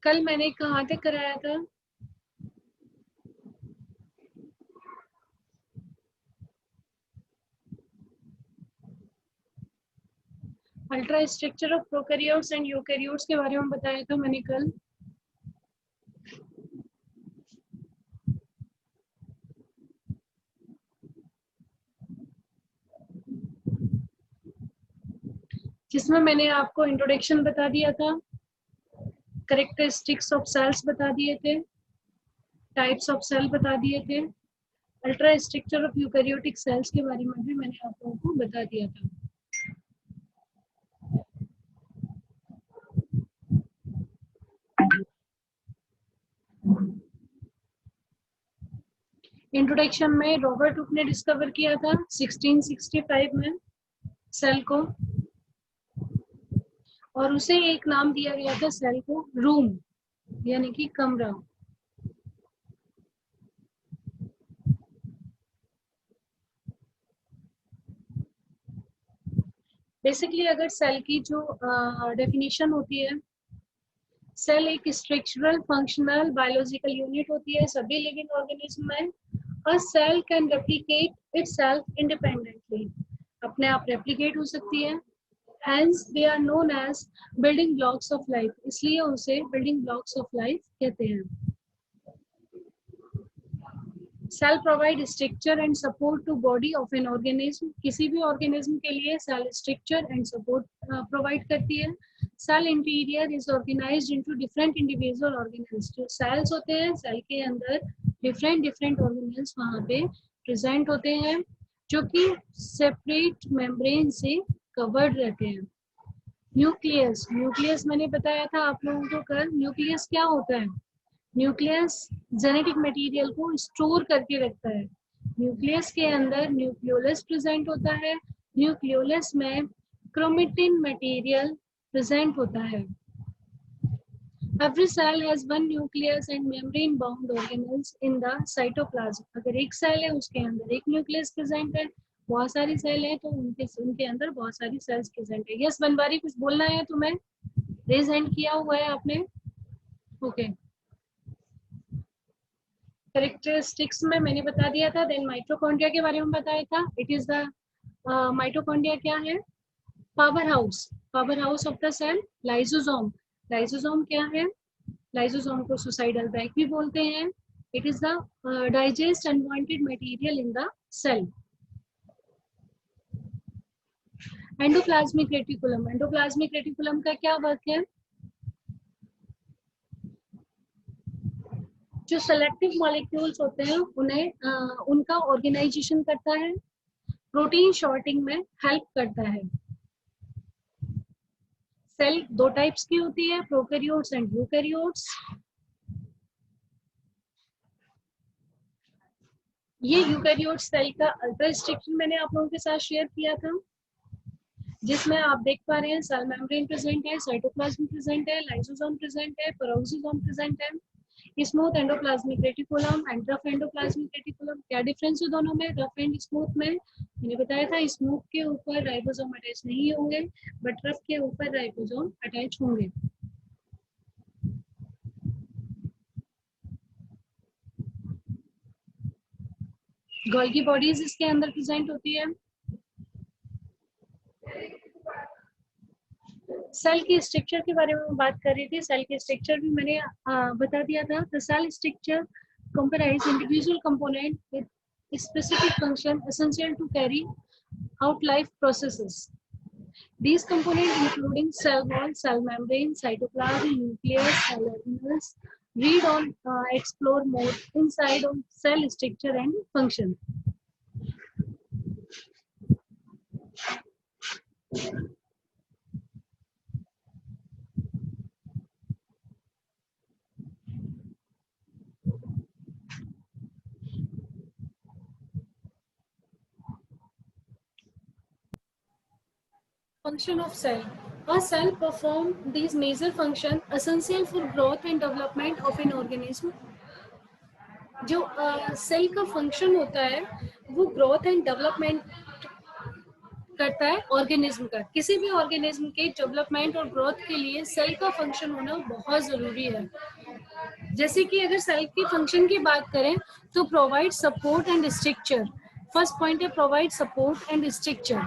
कल मैंने कहाँ तक कराया था? Ultra structure of prokaryotes and eukaryotes के बारे में बताया था मैंने कल। जिसमें मैंने आपको इंट्रोडक्शन बता दिया था, कैरेक्टरिस्टिक्स ऑफ सेल्स बता दिए थे, टाइप्स ऑफ सेल बता दिए थे, ultra structure of eukaryotic cells के बारे में भी मैंने आप लोगों को बता दिया था। इंट्रोडक्शन में रॉबर्ट हुक ने डिस्कवर किया था 1665 में सेल को, और उसे एक नाम दिया गया था सेल को, रूम, यानी कि कमरा। बेसिकली अगर सेल की जो डेफिनेशन होती है, सेल एक स्ट्रक्चरल फंक्शनल बायोलॉजिकल यूनिट होती है सभी लिविंग ऑर्गेनिज्म में। A cell can replicate itself independently, अपने आप रेप्लिकेट हो सकती है। Hence they are known as building blocks of life, इसलिए उसे बिल्डिंग ब्लॉक्स ऑफ लाइफ कहते हैं। Cell provide structure and support to body of an organism, किसी भी ऑर्गेनिज्म के लिए cell structure and support provide करती है। Cell interior is organized into different individual organelles, जो सेल्स होते हैं सेल के अंदर डिफरेंट ऑर्गेनेल्स वहाँ पे प्रेजेंट होते हैं, जो कि सेपरेट मेम्ब्रेन से कवर्ड रहते हैं। न्यूक्लियस, न्यूक्लियस मैंने बताया था आप लोगों को कल, न्यूक्लियस क्या होता है? न्यूक्लियस जेनेटिक मटेरियल को स्टोर करके रखता है। न्यूक्लियस के अंदर न्यूक्लियोलस प्रेजेंट होता है, न्यूक्लियोलस में क्रोमेटिन मटेरियल प्रेजेंट होता है। Every cell has one nucleus and membrane bound organelles in the cytoplasm. अगर एक सेल है उसके अंदर एक न्यूक्लियस प्रेजेंट है, बहुत सारी सेल है तो उनके अंदर बहुत सारी सेल्स प्रेजेंट है। यस बनवारी, कुछ बोलना है तुम्हें? रेज हैंड किया हुआ है आपने? ओके। कैरेक्टरिस्टिक्स में मैंने बता दिया था। देन माइटोकॉन्ड्रिया के बारे में बताया था। इट इज द माइटोकॉन्ड्रिया क्या है? Power house of the cell. Lysosome, lysosome क्या है? लाइसोसोम को सुसाइडल बैग भी बोलते हैं। It is the digest unwanted material in the cell. Endoplasmic reticulum, endoplasmic reticulum का क्या वर्क है? जो सेलेक्टिव मॉलिक्यूल्स होते हैं उन्हें उनका ऑर्गेनाइजेशन करता है, प्रोटीन शॉर्टिंग में हेल्प करता है। सेल दो टाइप्स की होती है, प्रोकैरियोट्स एंड यूकैरियोट्स। ये यूकैरियोट सेल का अल्ट्रा स्ट्रक्चर मैंने आप लोगों के साथ शेयर किया था, जिसमें आप देख पा रहे हैं सेल मेम्ब्रेन प्रेजेंट है, साइटोप्लाज्म प्रेजेंट है, लाइसोसोम प्रेजेंट है, पेरोक्सोसोम प्रेजेंट है, smooth endoplasmic reticulum and rough endoplasmic reticulum. क्या डिफरेंस है दोनों में, रफ एंड स्मूथ में? मैंने बताया था स्मूथ के ऊपर राइबोसोम अटैच नहीं होंगे, बट रफ के ऊपर राइबोसोम अटैच होंगे। गोल्गी बॉडीज इसके अंदर प्रेजेंट होती है। सेल के स्ट्रक्चर के बारे में बात कर रही थी, सेल के स्ट्रक्चर भी मैंने बता दिया था। The cell structure comprise individual component with specific function essential to carry out life processes. These components including cell wall, cell membrane, cytoplasm, nucleus, cell organelles. Read on explore more inside on cell structure and function. Function of cell. A cell perform these major functions essential for growth and development of an organism. जो cell का function होता है वो growth and development करता है organism का। किसी भी ऑर्गेनिज्म के डेवलपमेंट और ग्रोथ के लिए सेल का फंक्शन होना बहुत जरूरी है। जैसे कि अगर सेल की फंक्शन की बात करें तो provide support and structure. First point है provide support and structure.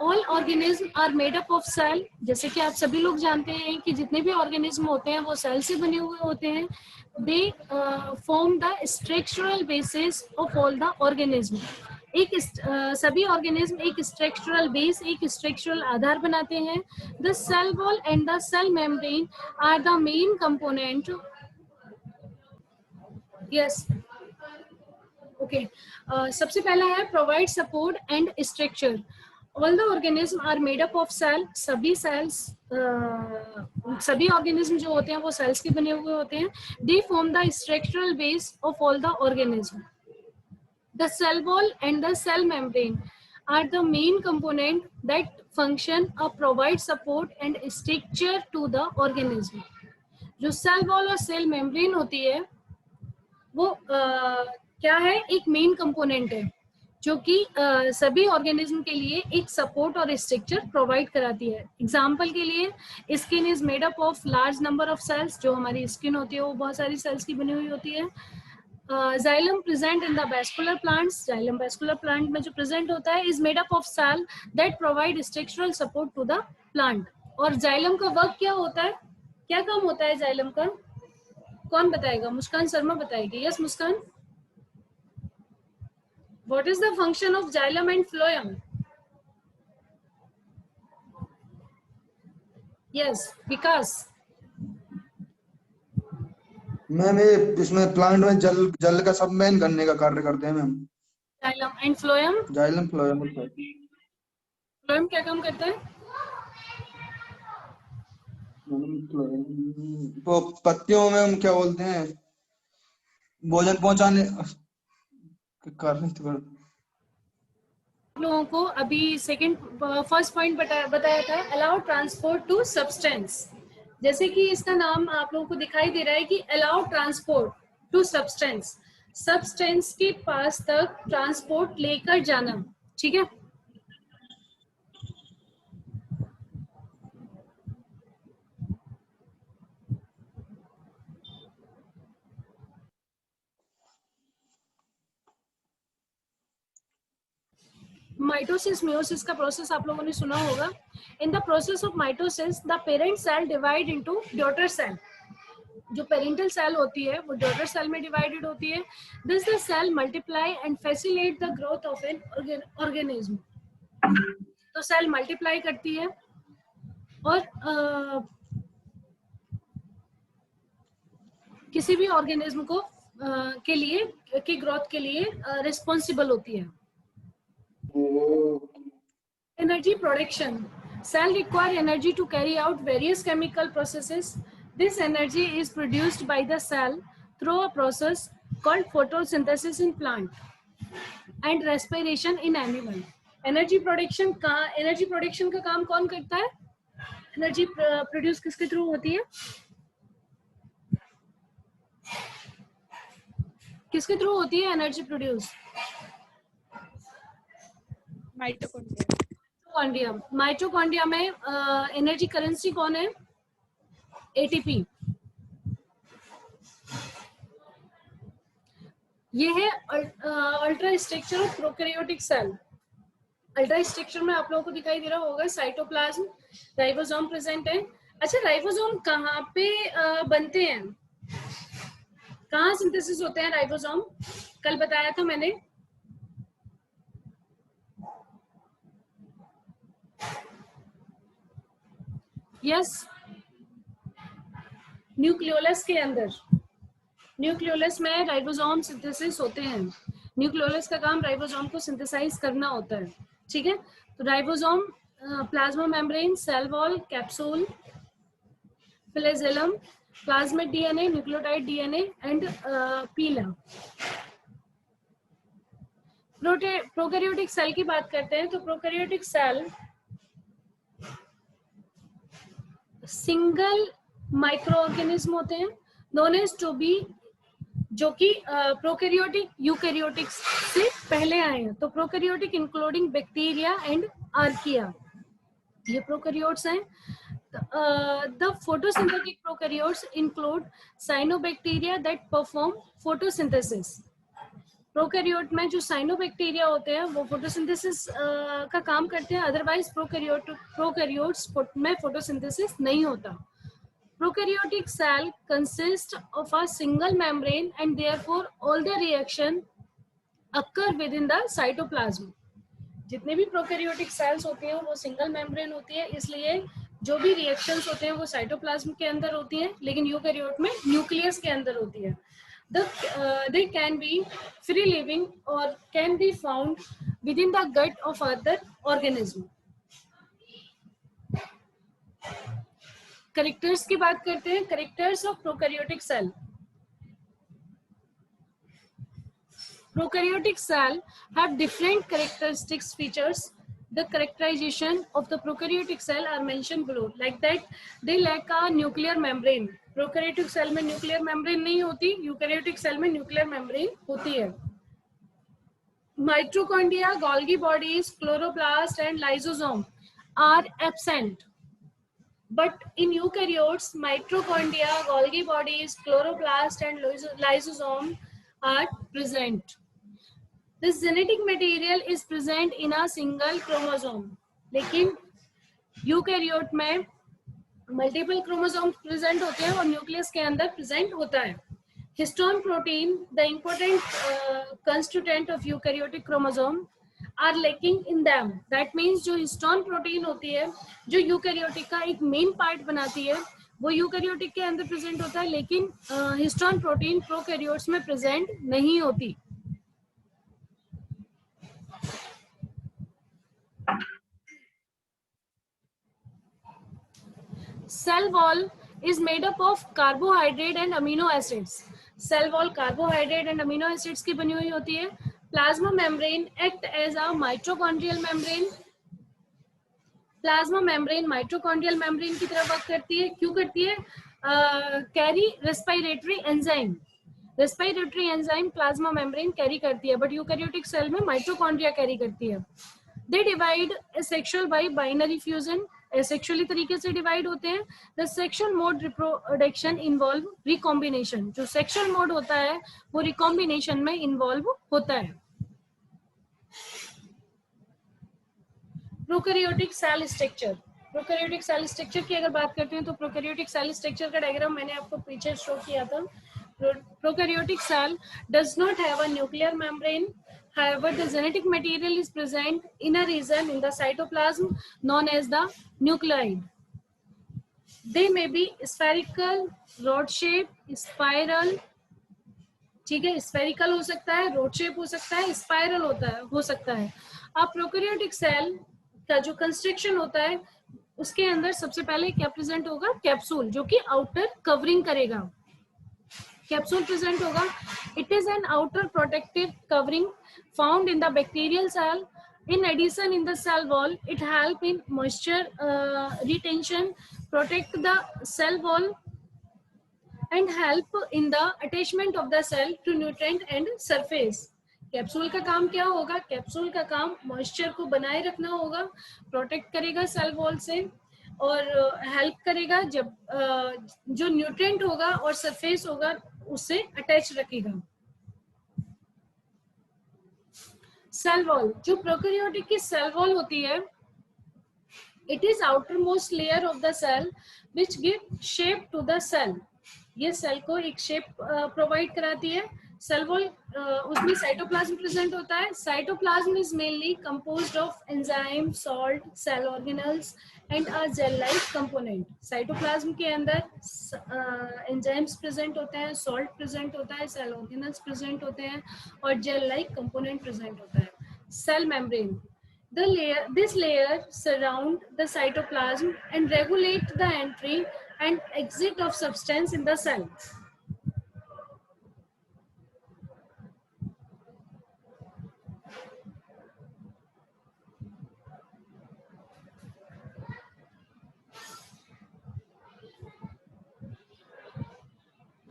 All organism are made up of cell. जैसे कि आप सभी लोग जानते हैं कि जितने भी ऑर्गेनिज्म होते हैं वो सेल से बने हुए होते हैं। They form the structural basis of all the organism. सभी ऑर्गेनिज्म एक स्ट्रक्चरल बेस, एक स्ट्रक्चरल आधार बनाते हैं। The cell wall and the cell membrane are the main component. Yes, okay. सबसे पहला है provide support and structure. All the organism are made up of cell. सभी सेल्स, सभी ऑर्गेनिज्म जो होते हैं वो सेल्स के बने हुए होते हैं। They form the structural base of all the organism. The cell wall and the cell membrane are the main component that function or provide support and structure to the organism. जो cell wall और cell membrane होती है वो क्या है, एक main component है जो कि सभी ऑर्गेनिज्म के लिए एक सपोर्ट और स्ट्रक्चर प्रोवाइड कराती है। एग्जाम्पल के लिए skin is made up of large number of cells. जो हमारी स्किन होती है वो बहुत सारी सेल्स की बनी हुई होती है। xylem present in the vascular plants, xylem vascular plant में जो present होता है is made up of cell that provide structural support to the plant। और xylem का वर्क क्या होता है, क्या काम होता है xylem का, कौन बताएगा? मुस्कान शर्मा बताएगी। Yes Muskan, what is the function of xylem and phloem? yes, Vikas. Ma'am ये इसमें प्लांट में जल का सबमेन करने का कार्य करते हैं ma'am. xylem and phloem, xylem phloem. phloem क्या काम करता है? वो पत्तियों में हम क्या बोलते हैं, भोजन पहुंचाने कारण। लोगों को अभी सेकंड फर्स्ट पॉइंट बताया था, अलाउ ट्रांसपोर्ट टू सब्सटेंस। जैसे कि इसका नाम आप लोगों को दिखाई दे रहा है कि allow transport to substance, substance के पास तक ट्रांसपोर्ट लेकर जाना। ठीक है, माइटोसिस मियोसिस का प्रोसेस आप लोगों ने सुना होगा। In the process of mitosis the parent cell divide into daughter cell. जो पेरेंटल सेल होती है वो डॉटर सेल में डिवाइडेड होती है। This the cell multiply and facilitate the growth of an organism. तो सेल मल्टीप्लाई करती है और किसी भी ऑर्गेनिज्म को के लिए की ग्रोथ के लिए रिस्पॉन्सिबल होती है। Energy production. Cell require energy to carry out various chemical processes. This energy is produced by the cell through a process called photosynthesis in plant and respiration in animal. Energy production का काम कौन करता है? Energy produce किसके through होती है? किसके through होती है एनर्जी प्रोड्यूस? माइटोकॉन्ड्रिया। माइटोकॉन्ड्रिया में एनर्जी करेंसी कौन है? एटीपी। ये है ultra structure of prokaryotic cell. Ultra structure में आप लोगों को दिखाई दे रहा होगा साइटोप्लाज्म, राइबोसोम प्रेजेंट है। अच्छा, राइबोसोम कहाँ पे बनते हैं, कहाँ सिंथेसिस होते हैं राइबोसोम? कल बताया था मैंने। यस, न्यूक्लियोलस के अंदर, न्यूक्लियोलस में राइबोसोम सिंथेसिस होते हैं। न्यूक्लियोलस का काम राइबोसोम को सिंथेसाइज करना होता है। ठीक है, तो ribosome, plasma membrane, cell wall, capsule, flagellum, plasmid DNA, nucleotide DNA and pili. Prokaryotic cell की बात करते हैं तो prokaryotic cell single micro organism होते हैं, नोन एज टू बी जो कि प्रोकैरियोटिक यूकैरियोटिक से पहले आए हैं। तो prokaryotic including bacteria and archaea, ये प्रोकैरियोट्स हैं। The photosynthetic prokaryotes include cyanobacteria that perform photosynthesis. Prokaryote में जो साइनोबैक्टीरिया होते हैं वो फोटोसिंथेसिस का काम करते हैं, अदरवाइज प्रोकैरियोट्स में फोटोसिंथेसिस नहीं होता। Prokaryotic cell consists of a single membrane and therefore all the reaction occur within the cytoplasm. जितने भी प्रोकैरियोटिक सेल्स होती हैं वो सिंगल मेम्ब्रेन होती है, इसलिए जो भी रिएक्शंस होते हैं वो साइटोप्लाज्म के अंदर होती हैं, लेकिन यूकैरियोट में न्यूक्लियस के अंदर होती है। They can be free living or can be found within the gut of other organism. Characters की बात करते हैं। Characters of prokaryotic cell. Prokaryotic cell have different characteristics features. The characterization of the prokaryotic cell are mentioned below. Like that, they lack a nuclear membrane. Prokaryotic cell में nuclear membrane नहीं होती, eukaryotic cell में nuclear membrane होती है. Mitochondria, Golgi bodies, chloroplast, and lysosome are absent. But in eukaryotes, mitochondria, Golgi bodies, chloroplast, and lysosome are present. This genetic material is present in a single chromosome. लेकिन eukaryote में multiple chromosome present होते हैं और nucleus के अंदर present होता है। Histone protein, the important constituent of eukaryotic chromosome, are lacking in them. That means जो हिस्टोन प्रोटीन होती है, जो यूकैरियोटिक का एक मेन पार्ट बनाती है, वो यूकैरियोटिक के अंदर प्रेजेंट होता है, लेकिन हिस्टोन प्रोटीन प्रोकैरियोट्स में प्रेजेंट नहीं होती। Cell wall is made up of carbohydrate and amino acids. Cell wall carbohydrate and amino acids की बनी हुई होती है। Plasma membrane act as a mitochondrial membrane. Plasma membrane mitochondrial membrane की तरह वर्क करती है। क्यों करती है? Carry respiratory enzyme. Respiratory enzyme plasma membrane carry करती है, but eukaryotic cell में mitochondria carry करती है। They divide asexual by binary fusion. Asexually तरीके से डिवाइड होते हैं। The sexual mode reproduction involve recombination. जो सेक्सुअल मोड होता है वो रिकॉम्बिनेशन में इन्वॉल्व होता है। Prokaryotic cell structure. Prokaryotic cell structure की अगर बात करते हैं तो प्रोकैरियोटिक सेल स्ट्रक्चर का डायग्राम मैंने आपको पीछे शो किया था। Prokaryotic cell does not have a nuclear membrane. However, the genetic material is present in a region in the cytoplasm known as the nucleoid. They may be spherical, rod shape, spiral. ठीक है, spherical हो सकता है, rod shape हो सकता है, spiral हो सकता है। अब प्रोकैरियोटिक सेल का जो कंस्ट्रक्शन होता है उसके अंदर सबसे पहले क्या प्रेजेंट होगा? कैप्सूल, जो कि आउटर कवरिंग करेगा। कैप्सूल प्रेजेंट होगा। It is an outer protective covering found in the bacterial cell. In addition, in the cell wall, it help in moisture retention, protect the cell wall, and help in the attachment of the cell to nutrient and surface. Capsule का काम क्या होगा? Capsule का काम moisture को बनाए रखना होगा, प्रोटेक्ट करेगा सेल वॉल से, और हेल्प करेगा जब जो न्यूट्रिएंट होगा और सरफेस होगा उससे अटैच रखेगा। सेल वॉल, जो प्रोकैरियोटिक की सेल वॉल होती है, it is outer most layer of the cell which give shape to the cell. ये सेल को एक शेप प्रोवाइड कराती है। सेल वॉल उसमें साइटोप्लाज्म प्रेजेंट होता है। Cytoplasm is mainly composed of enzyme, salt, cell organelles and a gel like component. Cytoplasm के अंदर एंजाइम्स प्रेजेंट होते हैं, सॉल्ट प्रेजेंट होता है, सेल ऑर्गेनल्स प्रेजेंट होते हैं और जेल लाइक कंपोनेंट प्रेजेंट होता है। Cell membrane, this layer surround the cytoplasm and regulate the entry and exit of substance in the cell.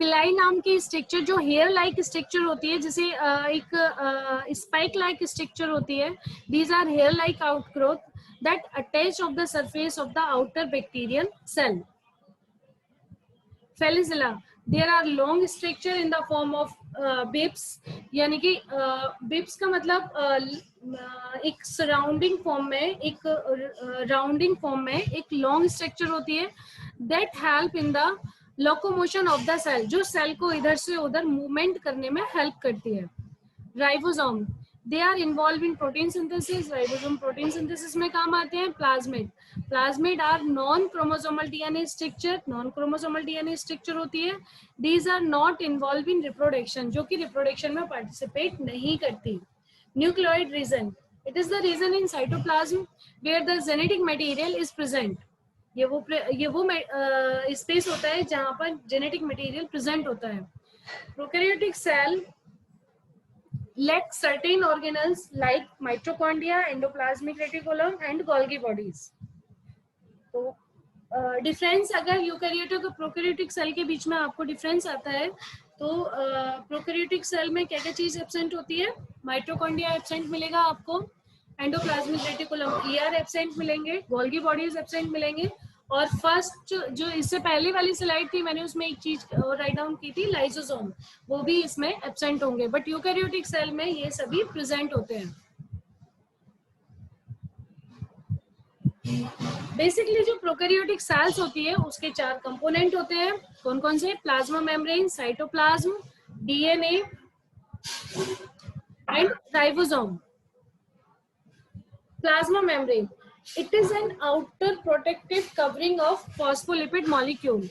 हिलाई नाम की स्ट्रक्चर जो हेयर लाइक स्ट्रक्चर होती है, जिसे एक स्पाइक लाइक स्ट्रक्चर होती है, these are hair like outgrowth that attach of the surface of the outer bacterial cell. Flagella, there are long structure in the form of Bips, यानी कि बिप्स का मतलब एक सराउंडिंग फॉर्म में, एक राउंडिंग फॉर्म में एक लॉन्ग स्ट्रक्चर होती है, that help in the locomotion of the cell, जो सेल को इधर से उधर मूवमेंट करने में हेल्प करती है. Ribosome, they are involve in protein synthesis, ribosome protein synthesis में काम आते हैं. Plasmid, plasmid are non chromosomal DNA structure, non chromosomal DNA structure होती है. These are not involve in reproduction, जो कि रिप्रोडक्शन में पार्टिसिपेट नहीं करती. Nucleoid region, it is the region in cytoplasm where the genetic material is present. ये वो space होता है जहां पर जेनेटिक मटेरियल प्रेजेंट होता है. Prokaryotic cell lack certain organelles like mitochondria, endoplasmic reticulum and Golgi bodies. तो डिफरेंस अगर यूकैरियोटिक और प्रोकैरियोटिक सेल के बीच में आपको डिफरेंस आता है, तो प्रोकैरियोटिक सेल में क्या क्या चीज एब्सेंट होती है? माइटोकॉन्ड्रिया एब्सेंट मिलेगा आपको, एंडोप्लाज्मिक रेटिकुलम ईआर एब्सेंट मिलेंगे, गोल्गी बॉडीज एब्सेंट मिलेंगे, और फर्स्ट जो इससे पहले वाली स्लाइड थी मैंने उसमें एक चीज राइट डाउन की थी, लाइसोसोम, वो भी इसमें एब्सेंट होंगे. बट यूकैरियोटिक सेल में ये सभी प्रेजेंट होते हैं. बेसिकली जो प्रोकैरियोटिक सेल्स होती है उसके 4 कंपोनेंट होते हैं. कौन कौन से? Plasma membrane, cytoplasm, DNA and ribosome. Plasma membrane, it is an outer protective covering of phospholipid molecule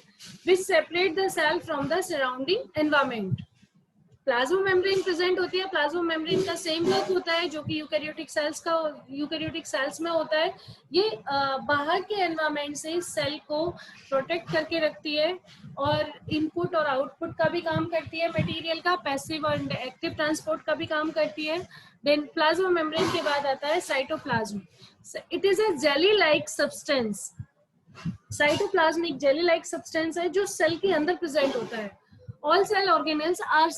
which separate the cell from the surrounding environment. Plasma membrane present होती है. प्लाज्मा मेम्ब्रेन का same look होता है जो कि eukaryotic cells में होता है. ये बाहर के एनवायरमेंट से सेल को प्रोटेक्ट करके रखती है और इनपुट और आउटपुट का भी काम करती है मटेरियल का, पैसिव और एक्टिव ट्रांसपोर्ट का भी काम करती है. देन प्लाज्मा मेम्ब्रेन के बाद आता है cytoplasm. It is a jelly like substance. Cytoplasm एक जेली लाइक सब्सटेंस है जो सेल के अंदर प्रेजेंट होता है. All cell organelles are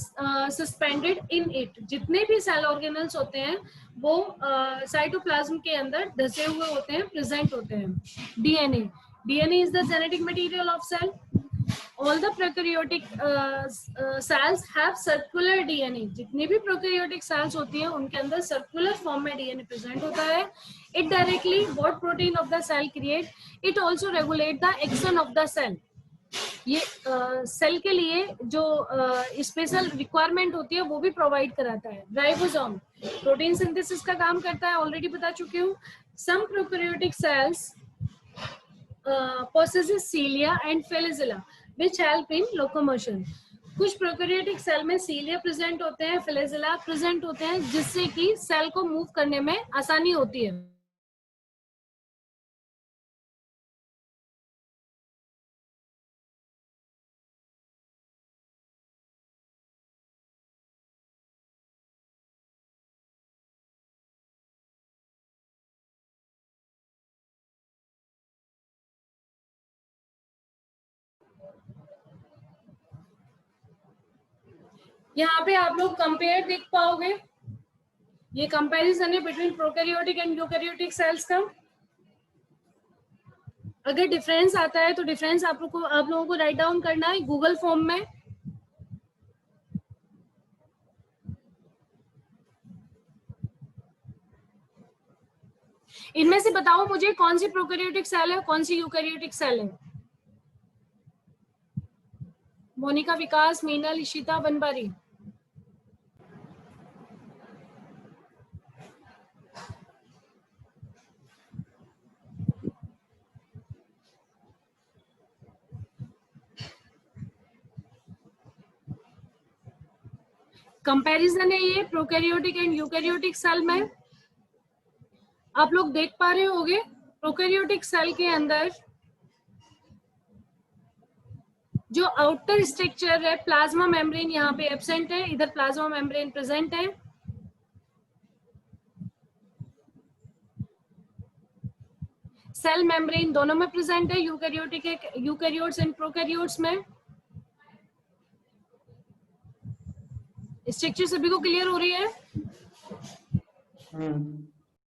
suspended in it. जितने भी सेल ऑर्गेनल्स होते हैं वो साइटोप्लाज्म के अंदर धसे हुए होते हैं, प्रेजेंट होते हैं. DNA, DNA is the genetic material of cell. All the prokaryotic cells have circular DNA. जितनी भी प्रोकैरियोटिक सेल्स होती हैं उनके अंदर सर्कुलर फॉर्म में डीएनए प्रेजेंट होता है. It directly what protein of the cell create. It also regulate the action of the cell. ये सेल के लिए जो स्पेशल रिक्वायरमेंट होती है वो भी प्रोवाइड कराता है. राइबोसोम प्रोटीन सिंथेसिस का काम करता है, ऑलरेडी बता चुकी हूँ. Some prokaryotic cells possesses cilia and flagella which help in locomotion. कुछ प्रोकैरियोटिक सेल में सीलिया प्रेजेंट होते हैं, फ्लैजेला प्रेजेंट होते हैं, जिससे कि सेल को मूव करने में आसानी होती है. यहाँ पे आप लोग कंपेयर देख पाओगे. ये कंपैरिजन है between prokaryotic and eukaryotic cells का. अगर डिफरेंस आता है तो डिफरेंस आप लोगों को राइट डाउन करना है गूगल फॉर्म में. इनमें से बताओ मुझे कौन सी प्रोकैरियोटिक सेल है, कौन सी यूकैरियोटिक सेल है. मोनिका, विकास, मीनल, इशिता, बनबारी. कंपैरिजन है ये प्रोकैरियोटिक एंड यूकैरियोटिक सेल में. आप लोग देख पा रहे होंगे प्रोकैरियोटिक सेल के अंदर जो आउटर स्ट्रक्चर है, प्लाज्मा मेम्ब्रेन यहाँ पे एब्सेंट है, इधर प्लाज्मा मेम्ब्रेन प्रेजेंट है. सेल मेम्ब्रेन दोनों में प्रेजेंट है, यूकैरियोट्स एंड प्रोकैरियोट्स में. स्ट्रक्चर सभी को क्लियर हो रही है?